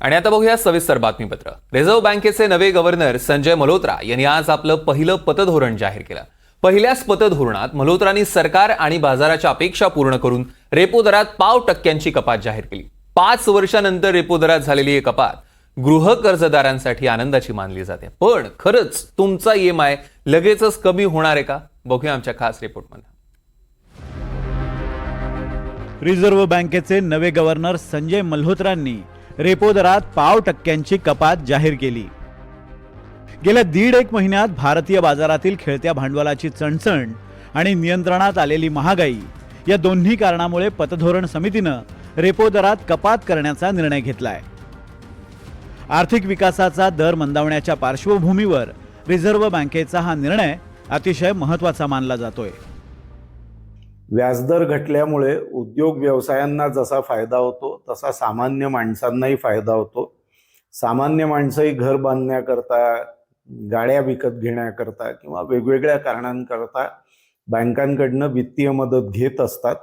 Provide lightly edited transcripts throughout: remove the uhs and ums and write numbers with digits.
आणि आता बघूया सविस्तर बातमीपत्र। रिझर्व्ह बँकेचे नवे गव्हर्नर संजय मल्होत्रा यांनी आज आपलं पहिलं पतधोरण जाहीर केलं। पहिल्याच पतधोरणात मल्होत्रांनी सरकार आणि बाजाराच्या अपेक्षा पूर्ण करून रेपो दरात 0.5% कपात जाहीर केली। 5 वर्षांनंतर रेपो दरात झालेली ही कपात गृह कर्जदारांसाठी आनंदाची मानली जाते। पण खरंच तुमचा ईएमआय लगेचच कमी होणार आहे का? बघूया आमच्या खास रिपोर्टमध्ये। रिझर्व्ह बँकेचे नवे गव्हर्नर संजय मल्होत्रांनी रेपो दरात 0.5% कपात जाहीर केली। गेल्या 1.5 महिन्यात भारतीय बाजारातील खेळत्या भांडवलाची चणचण आणि नियंत्रणात आलेली महागाई या दोन्ही कारणामुळे पतधोरण समितीनं रेपो दरात कपात करण्याचा निर्णय घेतलाय। आर्थिक विकासाचा दर मंदावण्याच्या पार्श्वभूमीवर रिझर्व्ह बँकेचा हा निर्णय अतिशय महत्त्वाचा मानला जातोय। व्याजदर घटल्यामुळे उद्योग व्यवसायांना जसा फायदा होतो तसा सामान्य माणसांनाही फायदा होतो। सामान्य माणसंही घर बांधण्याकरता, गाड्या विकत घेण्याकरता किंवा वेगवेगळ्या कारणांकरता बँकांकडनं वित्तीय मदत घेत असतात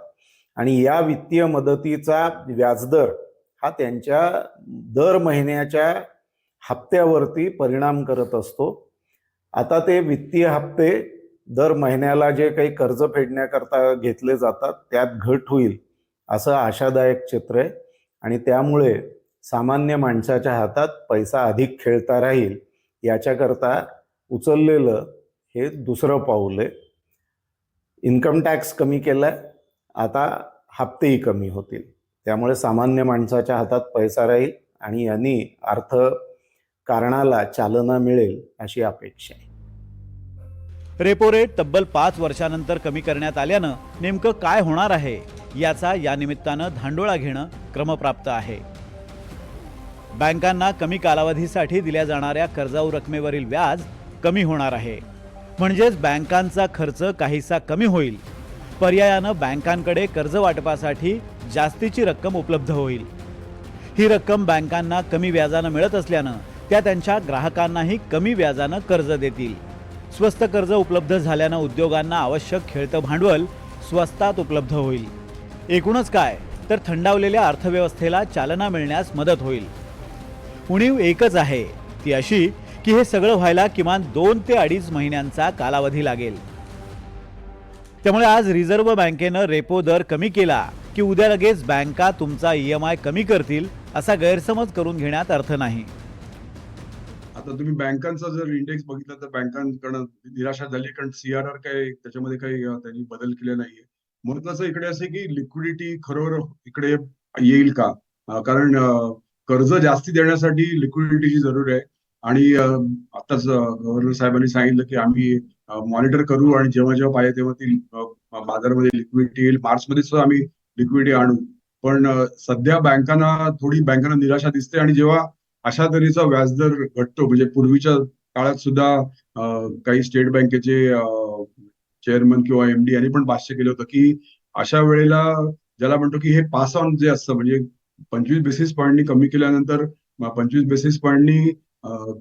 आणि या वित्तीय मदतीचा व्याजदर हा त्यांच्या दर महिन्याच्या हप्त्यावरती परिणाम करत असतो। आता ते वित्तीय हप्ते दर महिन्याला जे काही कर्ज फेडण्याकरता घेतले जातात त्यात घट होईल असं आशादायक चित्र आहे आणि त्यामुळे सामान्य माणसाच्या हातात पैसा अधिक खेळता राहील याच्याकरता उचललेलं हे दुसरं पाऊल आहे। इन्कम टॅक्स कमी केलाय, आता हप्तेही कमी होतील, त्यामुळे सामान्य माणसाच्या हातात पैसा राहील आणि यांनी अर्थकारणाला चालना मिळेल अशी अपेक्षा आहे। रेपो रेट तब्बल 5 वर्षांनंतर कमी करण्यात आल्यानं नेमकं काय होणार आहे याचा या निमित्तानं धांडोळा घेणं क्रमप्राप्त आहे। बँकांना कमी कालावधीसाठी दिल्या जाणाऱ्या कर्जाऊ रकमेवरील व्याज कमी होणार आहे, म्हणजेच बँकांचा खर्च काहीसा कमी होईल। पर्यायानं बँकांकडे कर्ज वाटपासाठी जास्तीची रक्कम उपलब्ध होईल। ही रक्कम बँकांना कमी व्याजानं मिळत असल्यानं त्या त्यांच्या ग्राहकांनाही कमी व्याजानं कर्ज देतील। स्वस्त कर्ज उपलब्ध झाल्यानं उद्योगांना आवश्यक खेळतं भांडवल स्वस्तात उपलब्ध होईल। एकूणच काय तर थंडावलेल्या अर्थव्यवस्थेला चालना मिळण्यास मदत होईल। उणीव एकच आहे, ती अशी की हे सगळं व्हायला किमान 2 ते 2.5 महिन्यांचा कालावधी लागेल। त्यामुळे आज रिझर्व्ह बँकेनं रेपो दर कमी केला की उद्या लगेच बँका तुमचा ईएमआय कमी करतील असा गैरसमज करून घेण्यात अर्थ नाही। आता तुम्ही बँकांचा जर इंडेक्स बघितला तर बँकांकडून निराशा झाली, कारण सीआरआर काही त्याच्यामध्ये काही त्यांनी बदल केले नाहीये। महत्वाचं इकडे असे की लिक्विडिटी खरोखर इकडे येईल का, कारण कर्ज जास्ती देण्यासाठी लिक्विडिटीची जरूर आहे आणि आताच गव्हर्नर साहेबांनी सांगितलं की आम्ही मॉनिटर करू आणि जेव्हा जेव्हा पाहिजे तेव्हा ती बाजारामध्ये लिक्विडिटी येईल। मार्चमध्ये सुद्धा आम्ही लिक्विडिटी आणू, पण सध्या बँकांना निराशा दिसते आणि जेव्हा अशा तऱ्हेचा व्याजदर घटतो, म्हणजे पूर्वीच्या काळात सुद्धा काही स्टेट बँकेचे चेअरमन किंवा एमडी यांनी पण भाष्य केलं होतं की अशा वेळेला ज्याला म्हणतो की हे पास ऑन जे असतं, म्हणजे 25 बेसिस पॉईंटनी कमी केल्यानंतर 25 बेसिस पॉईंटनी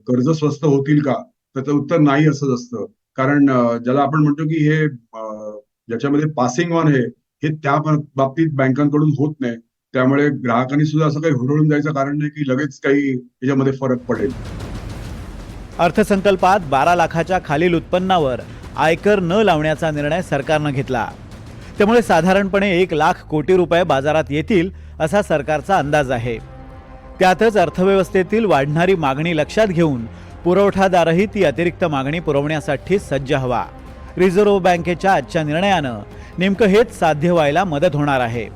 कर्ज स्वस्त होतील का, त्याचं उत्तर नाही असंच असतं। कारण ज्याला आपण म्हणतो की हे ज्याच्यामध्ये पासिंग ऑन आहे हे त्या बाबतीत बँकांकडून होत नाही, त्यामुळे ग्राहकांनी सुद्धा असं काही हुरळून जायचं कारण नाही की लगेच काही याच्यामध्ये फरक पडेल। अर्थसंकल्पात 12 लाखाच्या खालील उत्पन्नावर आयकर न लावण्याचा निर्णय सरकारनं घेतला। त्यामुळे साधारणपणे 1 लाख कोटी रुपये बाजारात येतील असा सरकारचा अंदाज आहे। त्यातच अर्थव्यवस्थेतील वाढणारी मागणी लक्षात घेऊन पुरवठादारही ती अतिरिक्त मागणी पुरवण्यासाठी सज्ज हवा। रिझर्व्ह बँकेच्या आजच्या निर्णयानं नेमकं हेच साध्य व्हायला मदत होणार आहे।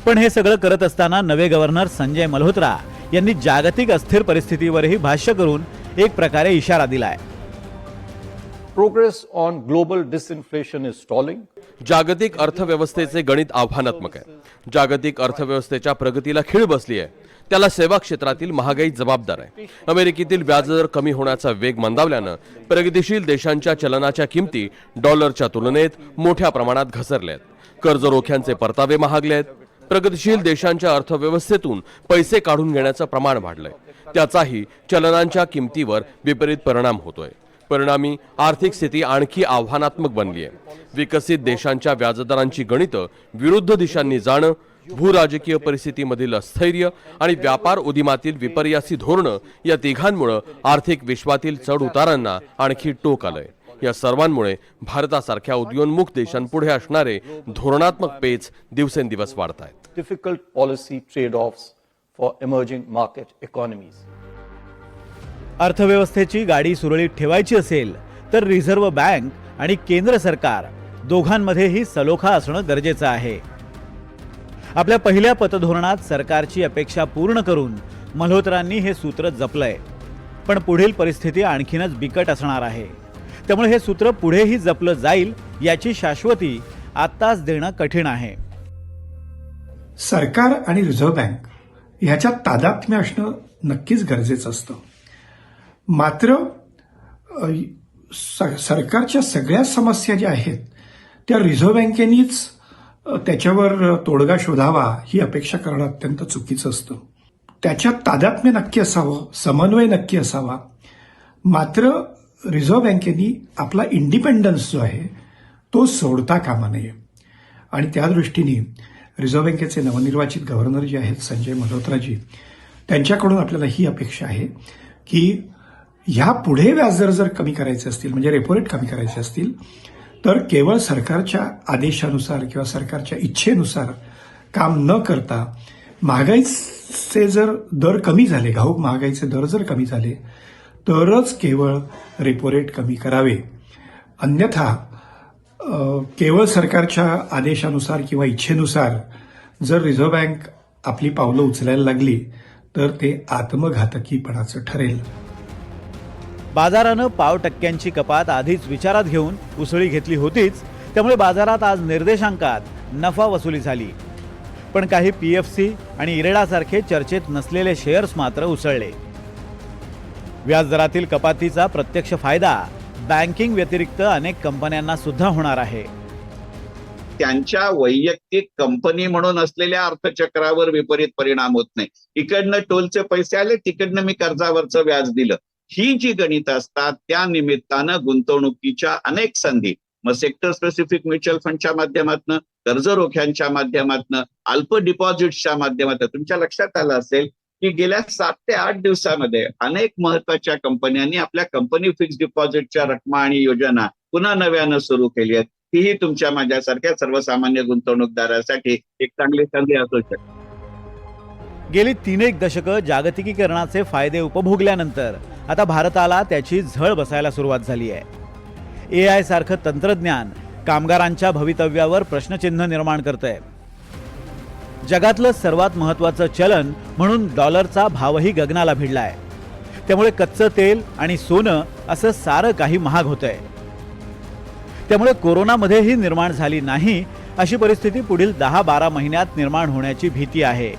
पण हे सगळं करत असताना नवे गव्हर्नर संजय मल्होत्रा यांनी जागतिक अस्थिर परिस्थितीवरही भाष्य करून एक प्रकारे इशारा दिलाय। Progress on global disinflation is stalling. जागतिक अर्थव्यवस्थेचे गणित आव्हानात्मक आहे। जागतिक अर्थव्यवस्थेच्या प्रगतीला खीळ बसली आहे, त्याला सेवा क्षेत्रातील महागाई जबाबदार आहे। अमेरिकेतील व्याजदर कमी होण्याचा वेग मंदावल्यानं प्रगतीशील देशांच्या चलनाच्या किमती डॉलरच्या तुलनेत मोठ्या प्रमाणात घसरल्यात। कर्ज रोख्यांचे परतावे महागलेत। प्रगतीशील देशांच्या अर्थव्यवस्थेतून पैसे काढून घेण्याचं प्रमाण वाढलंय, त्याचाही चलनांच्या किमतीवर विपरीत परिणाम होतोय। परिणामी आर्थिक स्थिती आणखी आव्हानात्मक बनली आहे। विकसित देशांच्या व्याजदरांची गणितं विरुद्ध दिशांनी जाणं भूराजकीय परिस्थितीमधील स्थैर्य आणि व्यापार उदिमातील विपर्यासी धोरणं या तिघांमुळे आर्थिक विश्वातील चढ उतारांना आणखी टोक आलंय. या सर्वांमुळे भारतासारख्या उदयोन्मुख देशांपुढे असणारे धोरणात्मक पेच दिवसेंदिवस वाढत आहेत. Difficult policy trade-offs for emerging market economies. अर्थव्यवस्थेची गाडी सुरळीत ठेवायची असेल तर रिझर्व्ह बँक आणि केंद्र सरकार दोघांमध्येही सलोखा असणं गरजेचं आहे. आपल्या पहिल्या पतधोरणात सरकारची अपेक्षा पूर्ण करून मल्होत्रांनी हे सूत्र जपलंय. पण पुढील परिस्थिती आणखीनच बिकट असणार आहे. त्यामुळे हे सूत्र पुढेही जपलं जाईल याची शाश्वती आत्ताच देणं कठीण आहे. सरकार आणि रिझर्व्ह बँक ह्याच्यात तादात्म्य असणं नक्कीच गरजेचं असतं. मात्र सरकारच्या सगळ्या समस्या ज्या आहेत त्या रिझर्व्ह बँकेनीच त्याच्यावर तोडगा शोधावा ही अपेक्षा करणं अत्यंत चुकीचं असतं. त्याच्यात तादात्म्य नक्की असावं, समन्वय नक्की असावा. मात्र रिझर्व्ह बँकेनी आपला इंडिपेंडन्स जो आहे तो सोडता कामा नये. आणि त्या दृष्टीने रिझर्व्ह बँकेचे नवनिर्वाचित गव्हर्नर जे आहेत संजय मल्होत्राजी, त्यांच्याकडून आपल्याला ही अपेक्षा आहे की ह्या पुढे व्याजदर जर कमी करायचे असतील, म्हणजे रेपो रेट कमी करायचे असतील, तर केवळ सरकारच्या आदेशानुसार किंवा सरकारच्या इच्छेनुसार काम न करता महागाईचे जर दर कमी झाले, घाऊक महागाईचे दर जर कमी झाले तरच केवळ रेपो रेट कमी करावे. अन्यथा केवळ सरकारच्या आदेशानुसार किंवा इच्छेनुसार जर रिझर्व्ह बँक आपली पावलं उचलायला लागली तर ते आत्मघातकीपणाचं ठरेल. बाजारानं 0.5% कपात आधीच विचारात घेऊन उसळी घेतली होतीच. त्यामुळे बाजारात आज निर्देशांकात नफा वसुली झाली. पण काही PFC आणि इरेडासारखे चर्चेत नसलेले शेअर्स मात्र उसळले. व्याजदरातील कपातीचा प्रत्यक्ष फायदा बँकिंग व्यतिरिक्त अनेक कंपन्यांना सुद्धा होणार आहे. त्यांच्या वैयक्तिक कंपनी म्हणून असलेल्या अर्थचक्रावर विपरीत परिणाम होत नाही. इकडनं टोलचे पैसे आले, तिकडनं मी कर्जावरचं व्याज दिलं. ही जी गणित असतात त्या निमित्तानं गुंतवणुकीच्या अनेक संधी, मग सेक्टर स्पेसिफिक म्युच्युअल फंडच्या माध्यमातून, कर्ज रोख्यांच्या माध्यमातून, अल्प डिपॉझिट्सच्या माध्यमातून तुमच्या लक्षात आलं असेल की गेल्या 7 ते 8 दिवसामध्ये अनेक महत्वाच्या कंपन्यांनी आपल्या कंपनी फिक्स डिपॉझिटच्या रकमा आणि योजना पुन्हा नव्यानं सुरू केली आहेत. हीही तुमच्या माझ्यासारख्या सर्वसामान्य गुंतवणूकदारासाठी एक चांगली संधी असू शकते. गेली 3 दशकं जागतिकीकरणाचे फायदे उपभोगल्यानंतर आता भारताला त्याची झळ बसायला सुरुवात झाली आहे. AI सारखं तंत्रज्ञान कामगारांच्या भवितव्यावर प्रश्नचिन्ह निर्माण करतंय. जगातलं सर्वात महत्त्वाचं चलन म्हणून डॉलरचा भावही गगनाला भिडलाय. त्यामुळे कच्चं तेल आणि सोनं असं सारं काही महाग होतंय. त्यामुळे कोरोनामध्येही निर्माण झाली नाही अशी परिस्थिती पुढील 10-12 महिन्यात निर्माण होण्याची भीती आहे.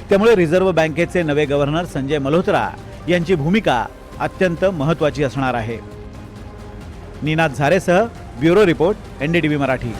त्यामुळे रिझर्व्ह बँकेचे नवे गव्हर्नर संजय मल्होत्रा यांची भूमिका अत्यंत महत्त्वाची असणार आहे. निनाद झारेसह ब्युरो रिपोर्ट, NDTV मराठी.